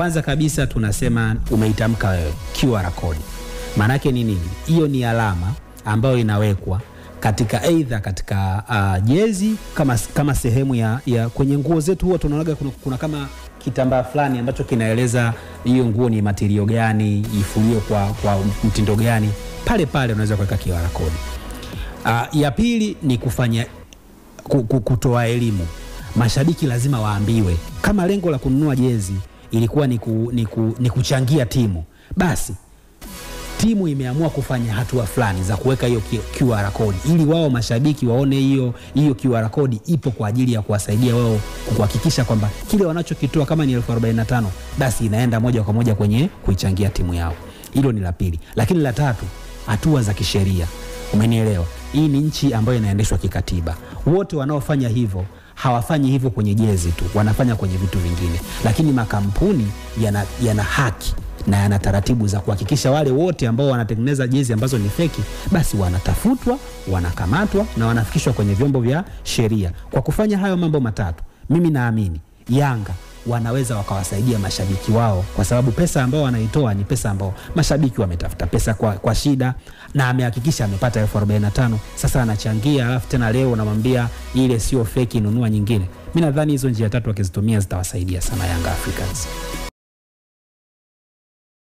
Kwanza kabisa tunasema umeitamka wewe QR code. Maana yake ni nini? Hiyo ni alama ambayo inawekwa katika either katika jezi kama sehemu ya kwenye nguo zetu. Huwa tunaona kuna kama kitambaa fulani ambacho kinaeleza hiyo nguo ni material gani, ifuliwe kwa mtindo gani. Pale unaweza kuweka QR code. Ya pili ni kufanya kutoa elimu. Mashabiki lazima waambiwe kama lengo la kununua jezi ilikuwa ni kuchangia timu, basi timu imeamua kufanya hatua fulani za kuweka hiyo QR code ili wao mashabiki waone hiyo QR code ipo kwa ajili ya kuwasaidia wao kuhakikisha kwamba kile wanachokitoa kama ni 45,000 basi inaenda moja kwa moja kwenye kuichangia timu yao. Hilo ni la pili. Lakini la tatu, hatua za kisheria. Umenielewa? Hii ni nchi ambayo inaendeshwa kikatiba. Wote wanaofanya hivyo hawafanyi hivyo kwenye jezi tu, wanafanya kwenye vitu vingine. Lakini makampuni yana haki na yana taratibu za kuhakikisha wale wote ambao wanatengeneza jezi ambazo ni feki basi wanatafutwa, wanakamatwa na wanafikishwa kwenye vyombo vya sheria. Kwa kufanya hayo mambo matatu, mimi naamini Yanga wanaweza wakawasaidia mashabiki wao, kwa sababu pesa ambao wanaitoa ni pesa ambao mashabiki wametafuta pesa kwa shida, na amehakikisha amepata 45,000. Sasa anachangia, alafu tena leo namwambia ile sio feki, nunua nyingine. Mimi nadhani hizo njia tatu wakizitumia zitawasaidia sana Young Africans.